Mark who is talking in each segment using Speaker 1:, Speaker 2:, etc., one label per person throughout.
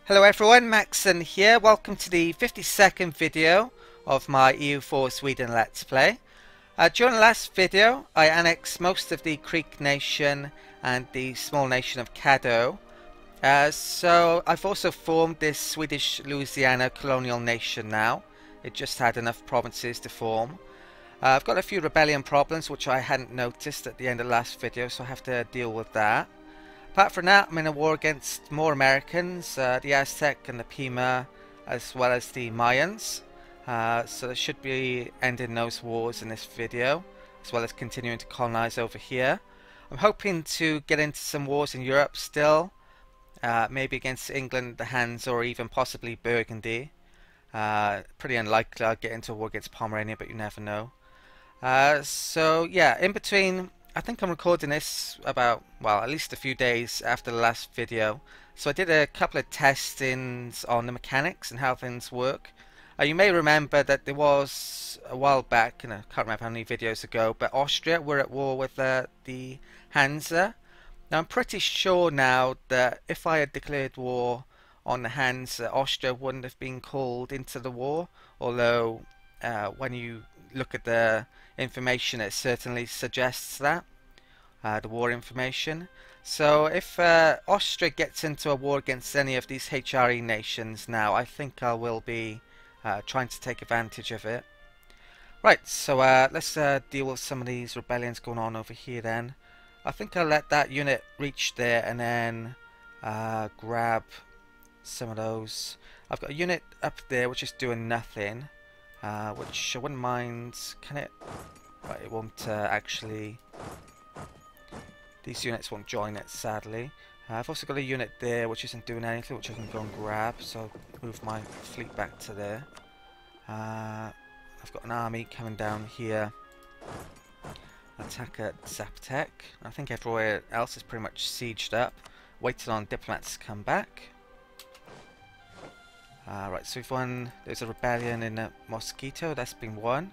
Speaker 1: Hello everyone, Macsen here. Welcome to the 52nd video of my EU4 Sweden Let's Play. During the last video, I annexed most of the Creek Nation and the small nation of Caddo. So I've also formed this Swedish Louisiana colonial nation now. It just had enough provinces to form. I've got a few rebellion problems which I hadn't noticed at the end of the last video, so I have to deal with that. Apart from that, I'm in a war against more Americans, the Aztec and the Pima, as well as the Mayans. So there should be ending those wars in this video, as well as continuing to colonize over here. I'm hoping to get into some wars in Europe still, maybe against England, the Hands, or even possibly Burgundy. Pretty unlikely I'll get into a war against Pomerania, but you never know. So yeah, in between, I think I'm recording this about, well, at least a few days after the last video. So I did a couple of testings on the mechanics and how things work. You may remember that there was a while back, and I can't remember how many videos ago, but Austria were at war with the Hansa. Now I'm pretty sure now that if I had declared war on the Hansa, Austria wouldn't have been called into the war, although when you look at the information, it certainly suggests that the war information. So if Austria gets into a war against any of these HRE nations now, I think I will be trying to take advantage of it. Right, so let's deal with some of these rebellions going on over here then. I think I'll let that unit reach there and then grab some of those. I've got a unit up there which is doing nothing. Which I wouldn't mind. Can it? Right, it won't actually. These units won't join it, sadly. I've also got a unit there which isn't doing anything, which I can go and grab. So I'll move my fleet back to there. I've got an army coming down here. Attack at Zaptek. I think everywhere else is pretty much sieged up, waiting on diplomats to come back. Right, so we've won. There's a rebellion in Mosquito, that's been won.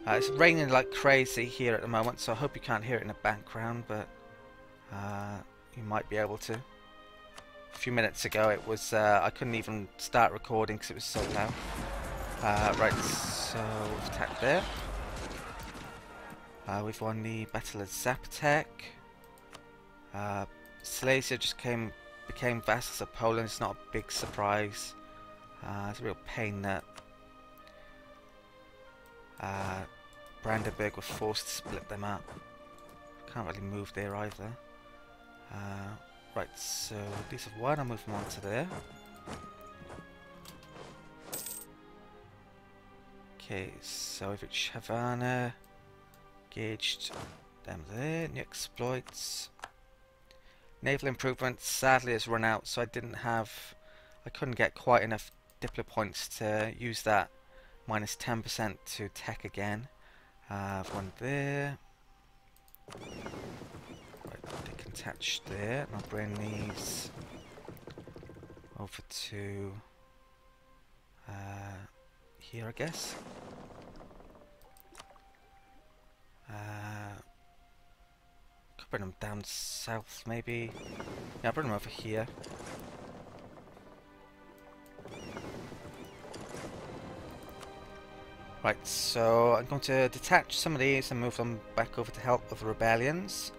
Speaker 1: It's raining like crazy here at the moment, so I hope you can't hear it in the background, but you might be able to. A few minutes ago it was, I couldn't even start recording because it was so loud. Right, so we've attacked there. We've won the Battle of Zaptek. Silesia just became vassals of Poland. It's not a big surprise. It's a real pain that Brandenburg were forced to split them up. Can't really move there either. Right, so these have won. I'll move them on to there. Okay, so we've reached Havana. Gauged them there. New exploits. Naval improvement sadly has run out, so I couldn't get quite enough Diplo points to use that minus 10% to tech again. I've one there. Right, they can attach there, and I'll bring these over to here, I guess. Bring them down south, maybe. Yeah, I'll bring them over here. Right, so I'm going to detach some of these and move them back over to help with the rebellions.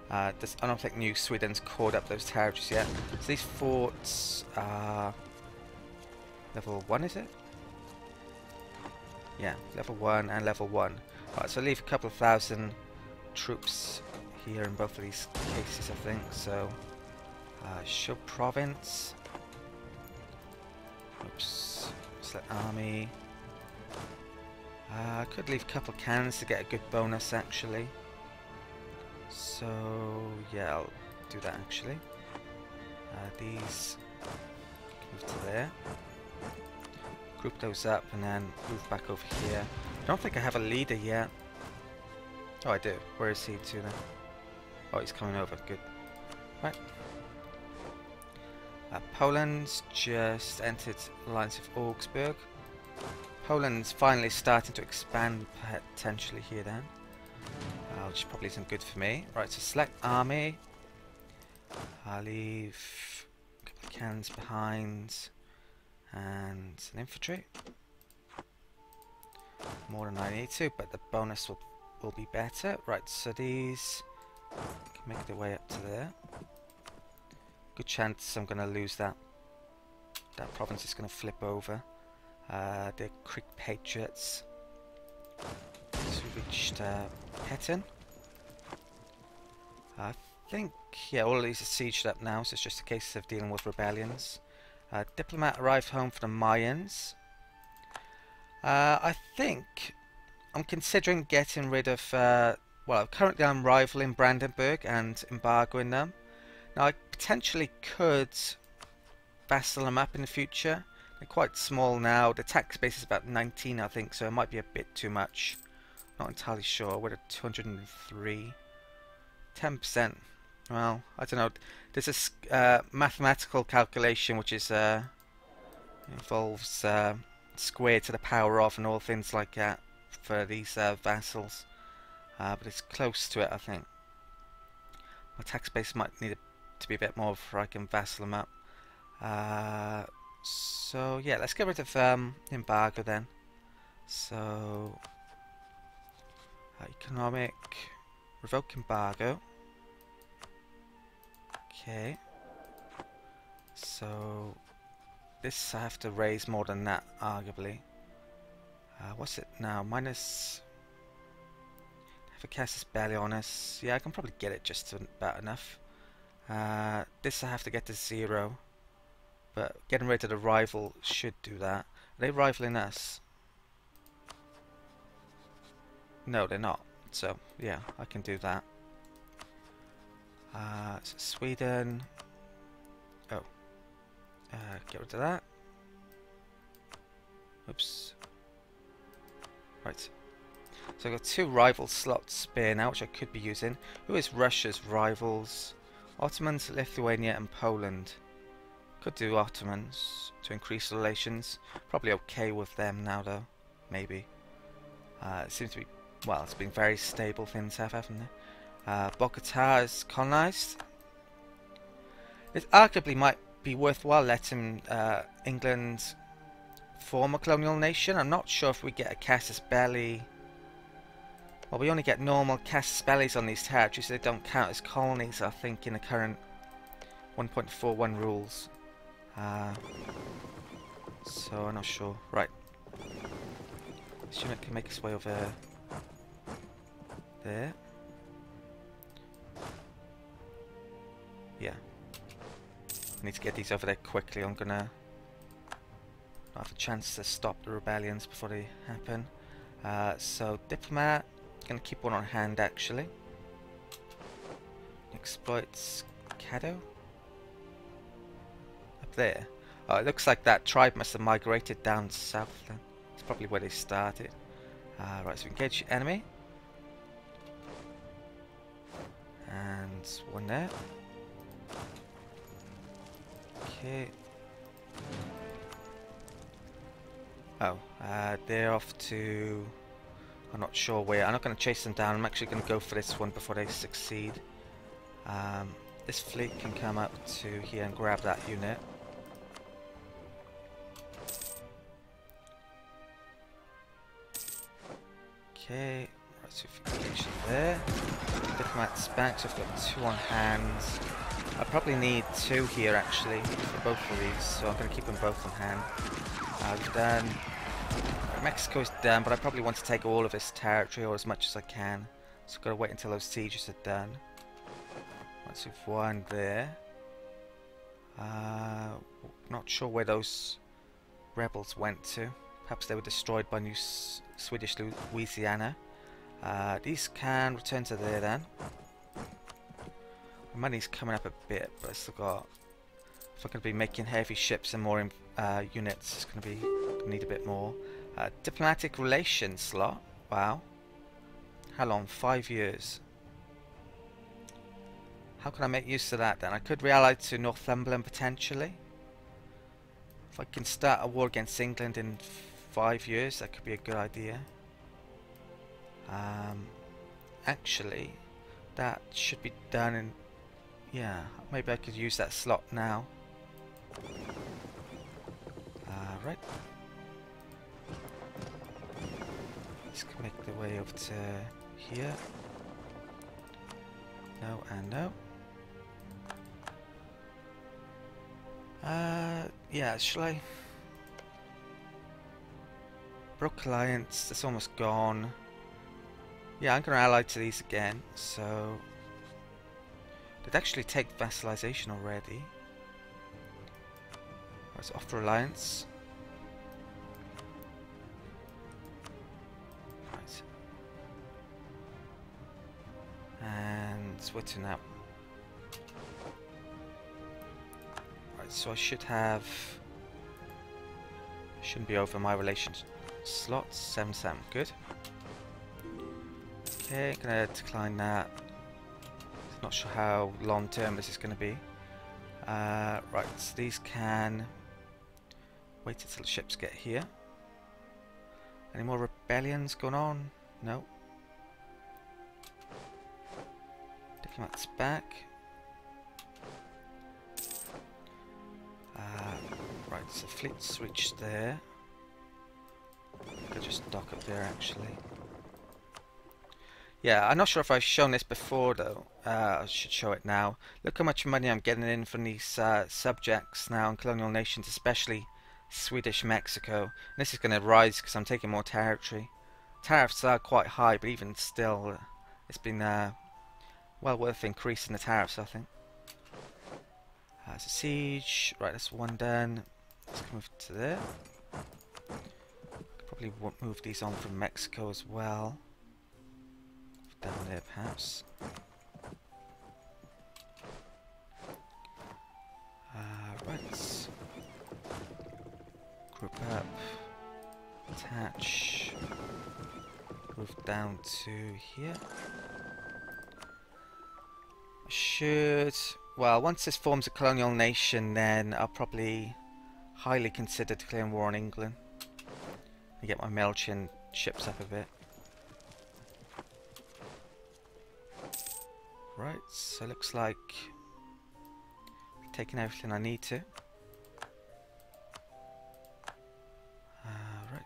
Speaker 1: I don't think New Sweden's caught up those territories yet. So these forts are level 1, is it? Yeah, level 1 and level 1. Right, so leave a couple of thousand troops here in both of these cases, I think. So, Shub Province. Oops. Select Army. I could leave a couple of cannons to get a good bonus, actually. So, yeah, I'll do that, actually. These move to there. Group those up and then move back over here. I don't think I have a leader yet. Oh, I do. Where is he to then? Oh, he's coming over. Good. Right. Poland's just entered alliance with Augsburg. Poland's finally starting to expand potentially here then. Which probably isn't good for me. Right, so select army. I'll leave cannons behind, and an infantry. More than I need to, but the bonus will be better. Right, so these can make their way up to there. Good chance I'm going to lose that. That province is going to flip over. The Creek Patriots. So we reached Petton. I think, yeah, all of these are sieged up now, so it's just a case of dealing with rebellions. Diplomat arrived home from the Mayans. I think I'm considering getting rid of, well, currently I'm rivaling Brandenburg and embargoing them. Now I potentially could vassal them up in the future. They're quite small now. The tax base is about 19, I think, so it might be a bit too much. Not entirely sure. We're at 203. 10%. Well, I don't know. There's a mathematical calculation which is involves square to the power of and all things like that for these vassals. But it's close to it, I think. My tax base might need to be a bit more before I can vassal them up. So yeah, let's get rid of embargo then. So economic, revoke embargo. Okay. So this I have to raise more than that, arguably. What's it now? Minus. If a cast is barely on us, yeah, I can probably get it just about enough. This I have to get to 0. But getting rid of the rival should do that. Are they rivaling us? No, they're not. So, yeah, I can do that. So Sweden. Oh. Get rid of that. Oops. Right. So I've got 2 rival slots spare now, which I could be using. Who is Russia's rivals? Ottomans, Lithuania and Poland. Could do Ottomans to increase relations. Probably okay with them now though. Maybe. It seems to be, well, it's been very stable things haven't they? Bogota is colonized. It arguably might be worthwhile letting England form a colonial nation. I'm not sure if we get a casus belli. Well, we only get normal casus bellis on these territories, so they don't count as colonies, I think, in the current 1.41 rules. So I'm not sure. Right. This unit can make its way over there. Yeah. I need to get these over there quickly. I'm gonna have a chance to stop the rebellions before they happen. So diplomat, gonna keep one on hand actually. Exploits Caddo. Up there. Oh, it looks like that tribe must have migrated down south then. It's probably where they started. Right, so engage the enemy. And one there. Okay. Oh, they're off to... I'm not sure where. I'm not going to chase them down. I'm actually going to go for this one before they succeed. This fleet can come up to here and grab that unit. Okay, right, so if you engage there. Diplomat's back, so I've got 2 on hand. I probably need 2 here actually for both of these, so I'm going to keep them both on hand. I've done. Mexico's done, but I probably want to take all of this territory or as much as I can. So I've got to wait until those sieges are done. Once we've won there. Not sure where those rebels went to. Perhaps they were destroyed by New Swedish Louisiana. These can return to there then. The money's coming up a bit, but I still got... If I'm going to be making heavy ships and more units, it's going to be need a bit more. Diplomatic relations slot. Wow. How long? 5 years. How can I make use of that then? I could realise to Northumberland potentially. If I can start a war against England in 5 years, that could be a good idea. Actually, that should be done in... Yeah, maybe I could use that slot now. Right. Let's make the way over to here. No and no. Yeah, shall I? Broke Alliance, that's almost gone. Yeah, I'm going to ally to these again, so... They'd actually take vassalization already. Let's offer alliance. Right. And what's in that? Right, so I should have... Shouldn't be over my relations slots. 7-7, good. Okay, gonna decline that. Not sure how long term this is gonna be. Right, so these can wait until the ships get here. Any more rebellions going on? No. Diplomats back. Right, so fleet's reached there. I could just dock up there actually. Yeah, I'm not sure if I've shown this before though. I should show it now. Look how much money I'm getting in from these subjects now in colonial nations, especially Swedish Mexico. And this is going to rise because I'm taking more territory. Tariffs are quite high, but even still, it's been well worth increasing the tariffs, I think. It's a siege. Right, that's one done. Let's move to there. Probably move these on from Mexico as well. Down there, perhaps. Right. Group up. Attach. Move down to here. I should... Well, once this forms a colonial nation, then I'll probably highly consider declaring war on England. And get my Melchin ships up a bit. Right, so it looks like I've taken everything I need to. Right.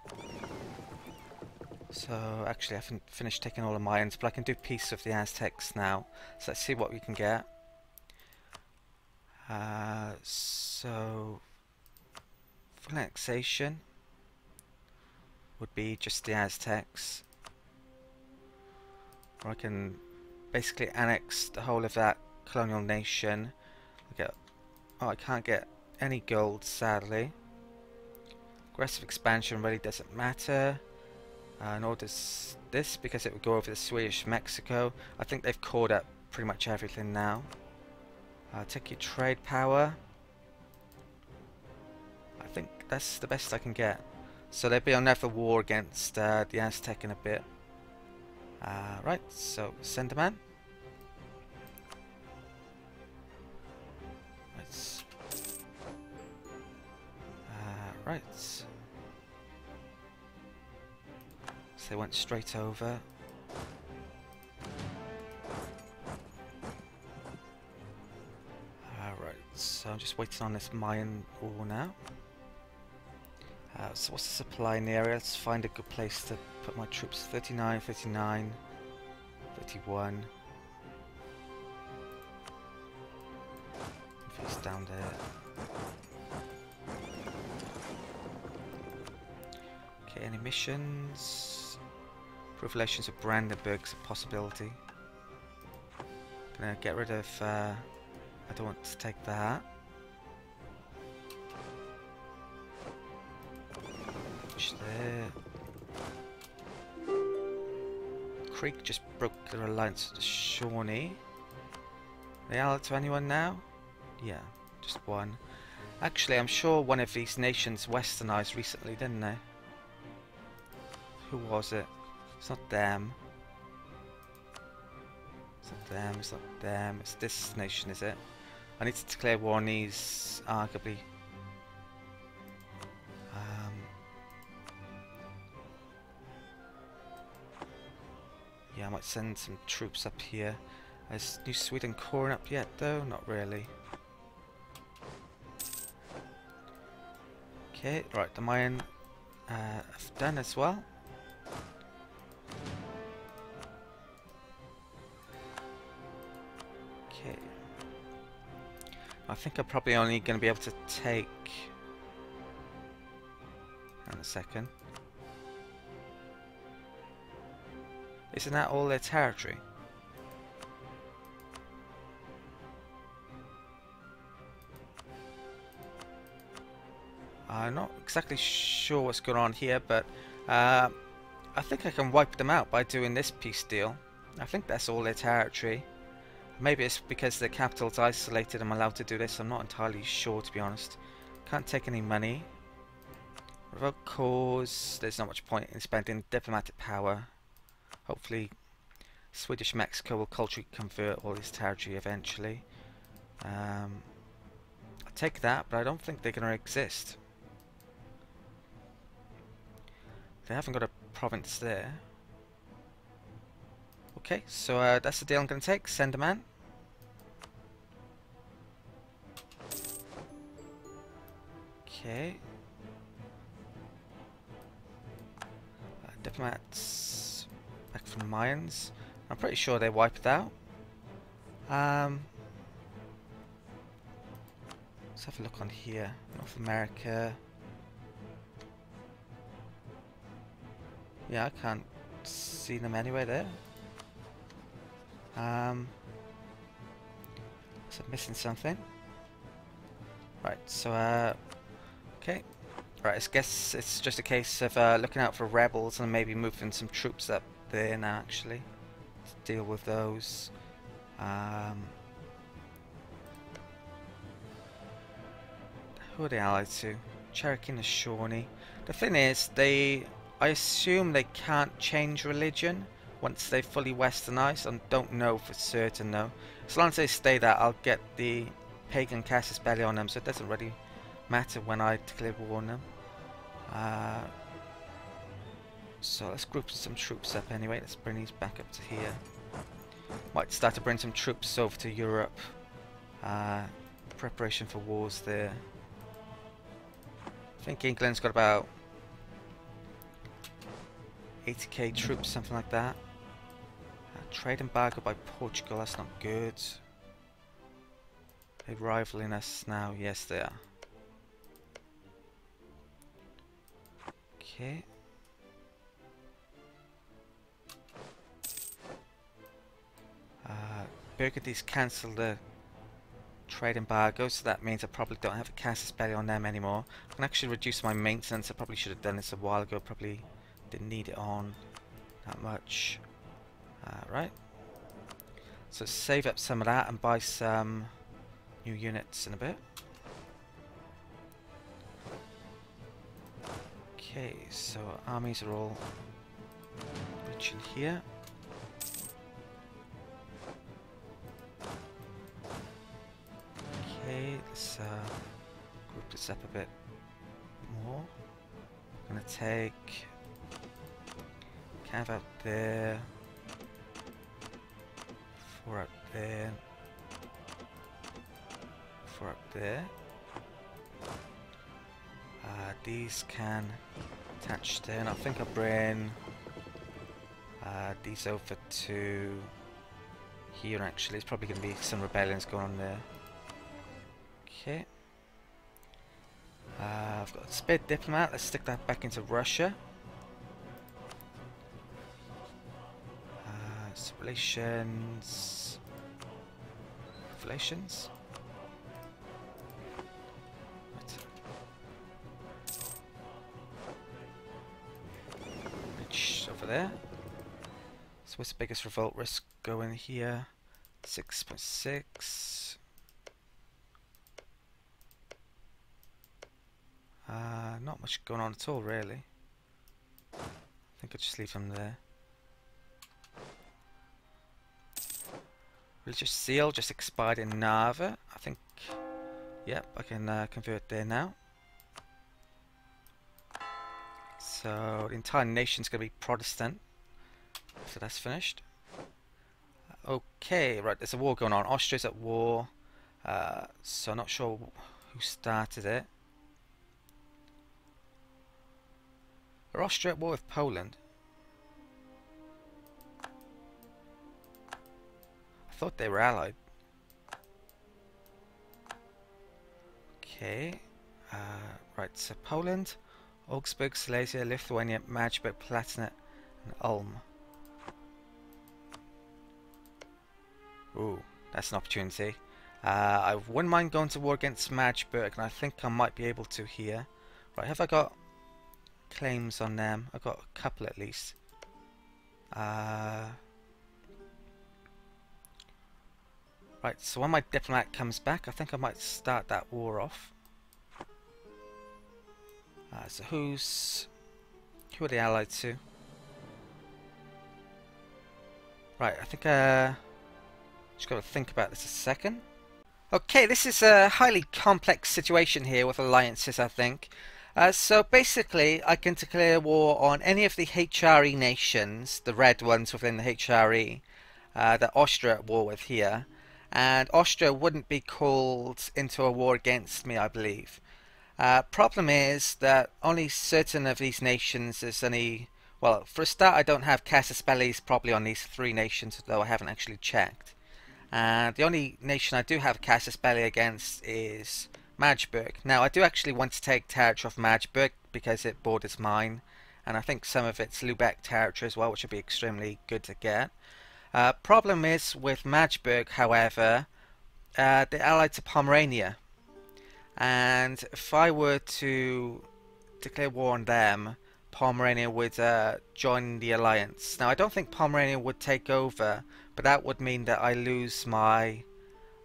Speaker 1: So actually I haven't finished taking all of my ends, but I can do peace with the Aztecs now. So let's see what we can get. So full annexation would be just the Aztecs. Or I can basically annex the whole of that colonial nation. I can't get any gold, sadly. Aggressive expansion really doesn't matter. Nor does this, because it would go over the Swedish Mexico. I think they've caught up pretty much everything now. Take your trade power. I think that's the best I can get. So there'll be another war against the Aztec in a bit. Right, so send a man. Right. So they went straight over. Right, so I'm just waiting on this Mayan ore now. So what's the supply in the area? Let's find a good place to put my troops. 39, 39, 31. If it's down there. Okay, any missions? Improve relations with Brandenburg's a possibility. Gonna get rid of... I don't want to take that. Push there. Creek just broke their alliance with the Shawnee. Are they allied to anyone now? Yeah, just one. Actually, I'm sure one of these nations westernized recently, didn't they? Who was it? It's not them. It's not them, it's not them. It's this nation, is it? I need to declare war on these, arguably. Yeah, I might send some troops up here. Is New Sweden Corn up yet, though? Not really. Okay, right, the mine I've done as well. Okay. I think I'm probably only going to be able to take... Hang on a second. Isn't that all their territory? I'm not exactly sure what's going on here, but I think I can wipe them out by doing this peace deal. I think that's all their territory. Maybe it's because the capital's isolated I'm allowed to do this. I'm not entirely sure, to be honest. Can't take any money. Revoke cause. There's not much point in spending diplomatic power. Hopefully Swedish Mexico will culturally convert all this territory eventually. I'll take that, but I don't think they're going to exist. They haven't got a province there. Okay, so that's the deal I'm going to take. Send a man. Okay. Diplomats back from mines. I'm pretty sure they wiped out. Let's have a look on here. North America. Yeah, I can't see them anywhere there. So I'm missing something. Right, so okay. Right, I guess it's just a case of looking out for rebels and maybe moving some troops up there now, actually. Let's deal with those. Who are they allied to? Cherokee and Shawnee. The thing is, I assume they can't change religion once they've fully westernized. I don't know for certain though. As long as they stay that, I'll get the pagan casus belli on them, so it doesn't really matter when I declare war on them. So let's group some troops up anyway. Let's bring these back up to here. Might start to bring some troops over to Europe. Preparation for wars there. I think England's got about 80k troops, something like that. Trade embargo by Portugal, that's not good. They're rivaling us now, yes they are. Okay. Burgundy's cancelled the trade embargo, so that means I probably don't have a casus belli on them anymore. I can actually reduce my maintenance. I probably should have done this a while ago. Probably didn't need it on that much. Right. So save up some of that and buy some new units in a bit. Okay, so armies are all reaching here. Okay, let's group this up a bit more. I'm gonna take Cav out there, 4 up there, 4 up there. These can attach there, and I think I'll bring these over to here actually. There's probably going to be some rebellions going on there. Okay. I've got a spare diplomat. Let's stick that back into Russia. So relations. Relations. Reach over there. So what's the biggest revolt risk going here? 6.6. Not much going on at all, really. I think I'll just leave them there. Religious seal just expired in Narva. I think, yep, I can convert there now. So the entire nation's going to be Protestant. So that's finished. Okay, right, there's a war going on. Austria's at war. So I'm not sure who started it. Are Austria at war with Poland? I thought they were allied. Okay. Right, so Poland, Augsburg, Silesia, Lithuania, Magdeburg, Palatinate, and Ulm. Ooh, that's an opportunity. I wouldn't mind going to war against Magdeburg, and I think I might be able to here. Right, have I got claims on them? I've got a couple at least. Right, so when my diplomat comes back, I think I might start that war off. So who are they allied to? Right, I think just got to think about this a second. Okay, this is a highly complex situation here with alliances, I think. So basically, I can declare war on any of the HRE nations, the red ones within the HRE, that Austria at war with here, and Austria wouldn't be called into a war against me, I believe. Problem is that only certain of these nations is any... Well, for a start, I don't have casus bellis probably on these three nations, though I haven't actually checked. And the only nation I do have casus belli against is Magdeburg. Now, I do actually want to take territory of Magdeburg because it borders mine, and I think some of it's Lubeck territory as well, which would be extremely good to get. Problem is with Magdeburg, however, they're allied to Pomerania. And if I were to declare war on them, Pomerania would join the alliance. Now, I don't think Pomerania would take over, but that would mean that I lose my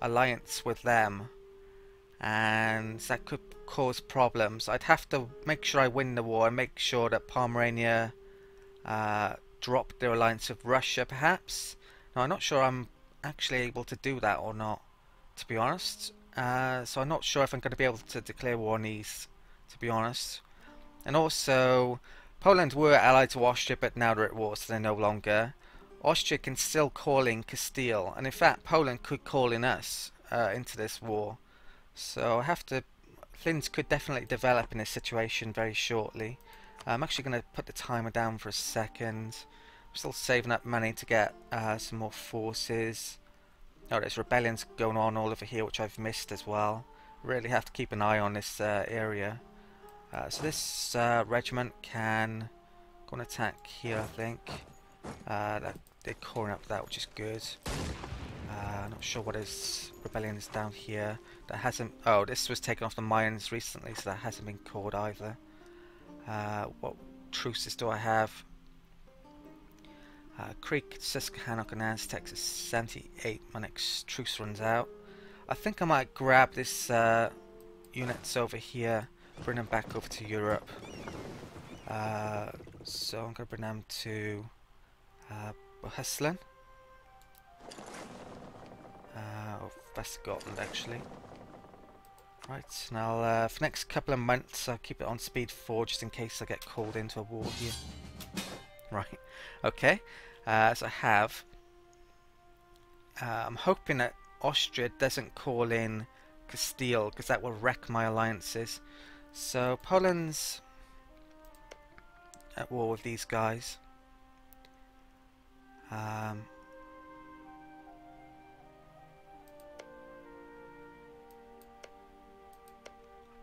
Speaker 1: alliance with them, and that could cause problems. I'd have to make sure I win the war and make sure that Pomerania drop their alliance with Russia, perhaps. Now, I'm not sure I'm actually able to do that or not, to be honest. So I'm not sure if I'm going to be able to declare war on these, to be honest. And also, Poland were allied to Austria, but now they're at war, so they're no longer. Austria can still call in Castile, and in fact, Poland could call in us into this war. So I have to... Things could definitely develop in this situation very shortly. I'm actually going to put the timer down for a second. I'm still saving up money to get some more forces. Oh, there's rebellions going on all over here, which I've missed as well. Really have to keep an eye on this area. So this regiment can go and attack here, I think. They're coring up that, which is good. I'm not sure what his rebellion is down here. That hasn't... Oh, this was taken off the mines recently, so that hasn't been caught either. What truces do I have? Creek, Susquehannock and Aztecs is 78. My next truce runs out. I think I might grab this units over here, bring them back over to Europe. So I'm going to bring them to Bohuslen. West Scotland, actually. Right, now for the next couple of months I'll keep it on speed 4 just in case I get called into a war here. Right, okay. So I have... I'm hoping that Austria doesn't call in Castile, because that will wreck my alliances. So Poland's at war with these guys.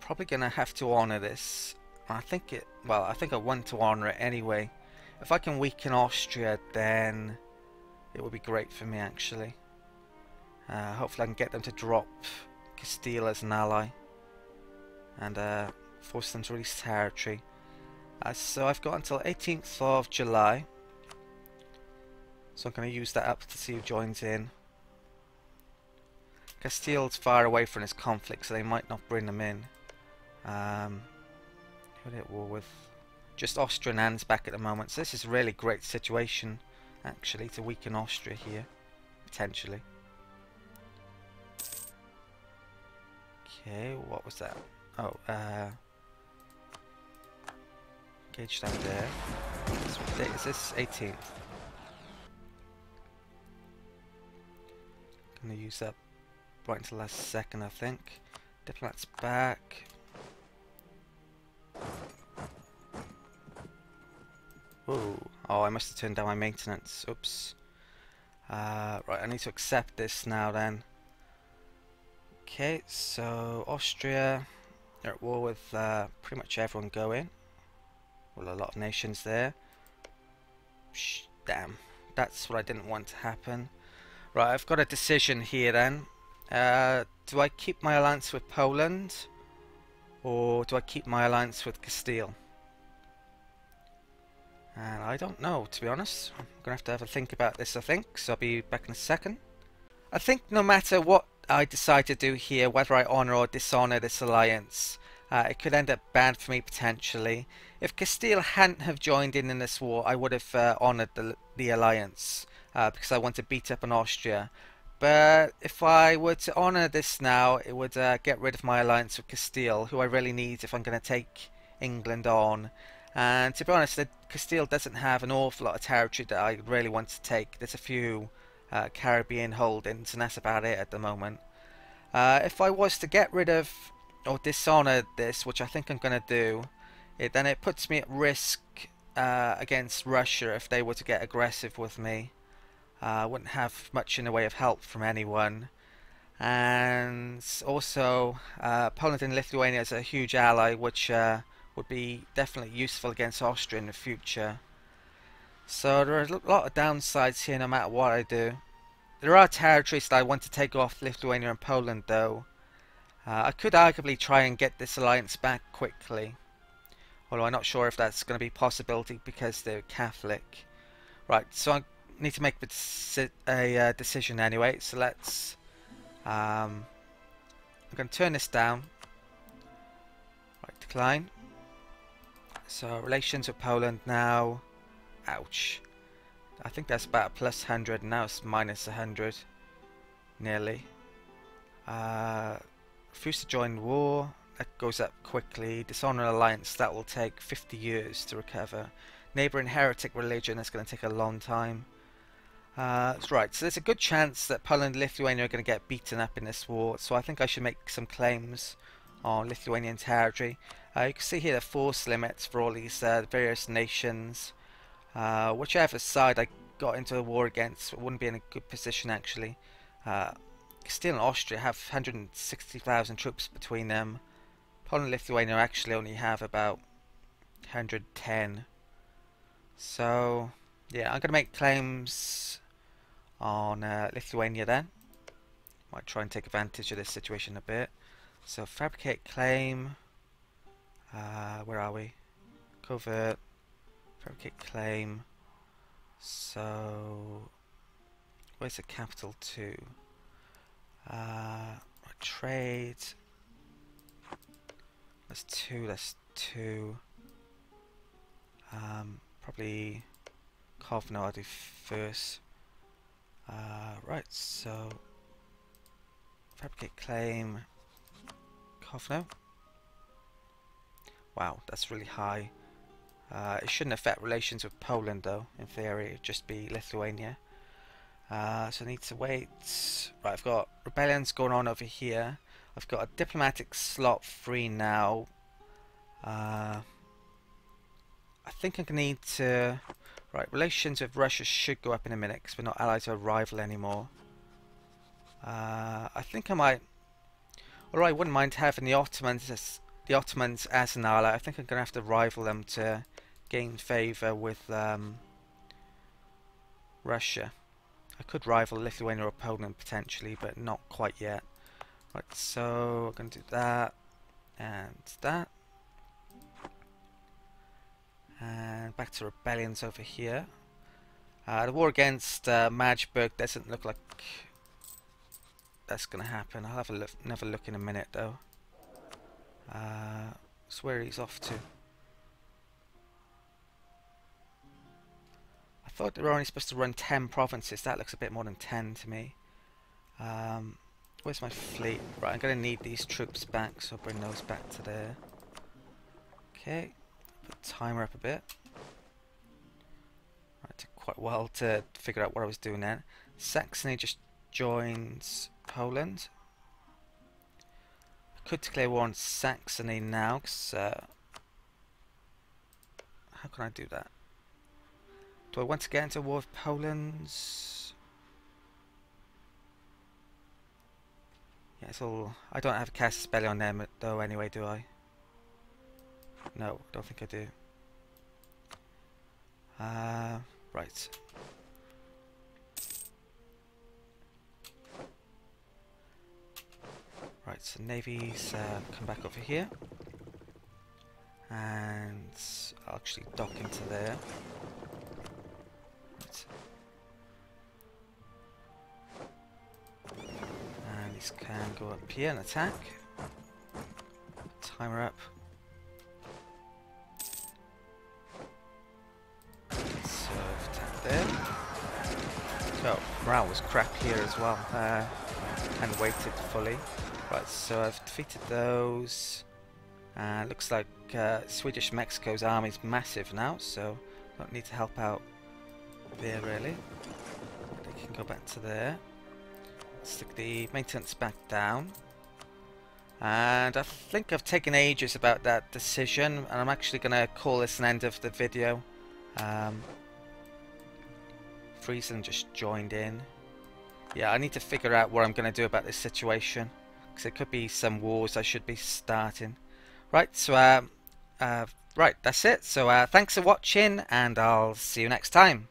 Speaker 1: Probably gonna have to honor this. I think I want to honor it anyway. If I can weaken Austria, then it would be great for me, actually. Hopefully I can get them to drop Castile as an ally and force them to release territory. So I've got until 18th of July. So I'm going to use that up to see who joins in. Castile's far away from this conflict, so they might not bring them in. Who are they at war with? Just Austria and Ansbach at the moment, so this is a really great situation, actually, to weaken Austria here, potentially. Okay, what was that? Oh, engage down there. What date is this? 18th. Gonna use that right until the last second, I think. Diplomats back. Oh, I must have turned down my maintenance. Oops. Right, I need to accept this now then. Okay, so Austria, they're at war with pretty much everyone going. Well, a lot of nations there. Damn, that's what I didn't want to happen. Right, I've got a decision here then. Do I keep my alliance with Poland, or do I keep my alliance with Castile? And I don't know, to be honest. I'm going to have a think about this, I think, so I'll be back in a second. I think no matter what I decide to do here, whether I honour or dishonour this alliance, it could end up bad for me potentially. If Castile hadn't have joined in this war, I would have honoured the alliance, because I want to beat up on Austria. But if I were to honour this now, it would get rid of my alliance with Castile, who I really need if I'm going to take England on. And to be honest, Castile doesn't have an awful lot of territory that I really want to take. There's a few Caribbean holdings, and that's about it at the moment. If I was to get rid of or dishonour this, which I think I'm going to do, then it puts me at risk against Russia if they were to get aggressive with me. I wouldn't have much in the way of help from anyone. And also, Poland and Lithuania is a huge ally, which would be definitely useful against Austria in the future. So there are a lot of downsides here no matter what I do. There are territories that I want to take off Lithuania and Poland though. I could arguably try and get this alliance back quickly, although I'm not sure if that's going to be a possibility because they're Catholic. Right, so I need to make a decision anyway, so let's I'm going to turn this down. Right, decline. So relations with Poland now. Ouch. I think that's about plus 100, and now it's minus 100. Nearly. Refuse to join war. That goes up quickly. Dishonour alliance. That will take 50 years to recover. Neighbouring heretic religion. That's going to take a long time. That's right. So there's a good chance that Poland and Lithuania are going to get beaten up in this war. So I think I should make some claims on Lithuanian territory. You can see here the force limits for all these various nations. Whichever side I got into a war against wouldn't be in a good position actually. Castile and Austria have 160,000 troops between them. Poland and Lithuania actually only have about 110. So yeah, I'm going to make claims on Lithuania then. Might try and take advantage of this situation a bit. So fabricate claim. Where are we? Covert. Fabricate claim. So where's the capital to? Trade. That's two. Probably Kovno I'll do first. Right, so fabricate claim. Kovno. Wow, that's really high. It shouldn't affect relations with Poland though, in theory, it'd just be Lithuania. So I need to wait. Right, I've got rebellions going on over here. I've got a diplomatic slot free now. I think I'm going to need to... Right, relations with Russia should go up in a minute because we're not allied to a rival anymore. I think I might... Although I wouldn't mind having the Ottomans as an ally, I think I'm going to have to rival them to gain favour with Russia. I could rival Lithuania or Poland potentially, but not quite yet. Right, so I'm going to do that and that. And back to rebellions over here. The war against Magdeburg doesn't look like that's going to happen. I'll have another look in a minute though. So where he's off to. I thought they were only supposed to run 10 provinces. That looks a bit more than 10 to me. Where's my fleet? Right, I'm going to need these troops back, so I'll bring those back to there. Okay, put the timer up a bit. Right, took quite a while to figure out what I was doing there. Saxony just joins Poland. I could declare war on Saxony now, because how can I do that? Do I want to get into war with Poland? Yeah, it's all... I don't have a cast spell on them though anyway, do I? No, don't think I do. Right. Right, so Navy's come back over here. And I'll actually dock into there. Right. And these can go up here and attack. Timer up. So attack there. Oh, morale was crap here as well. And weighted fully. Right, so I've defeated those. Looks like Swedish Mexico's army's massive now, so don't need to help out there really. They can go back to there. Stick the maintenance back down. And I think I've taken ages about that decision, and I'm actually going to call this an end of the video. Friesen just joined in. Yeah, I need to figure out what I'm going to do about this situation, because it could be some wars I should be starting. Right, so right, that's it. So thanks for watching, and I'll see you next time.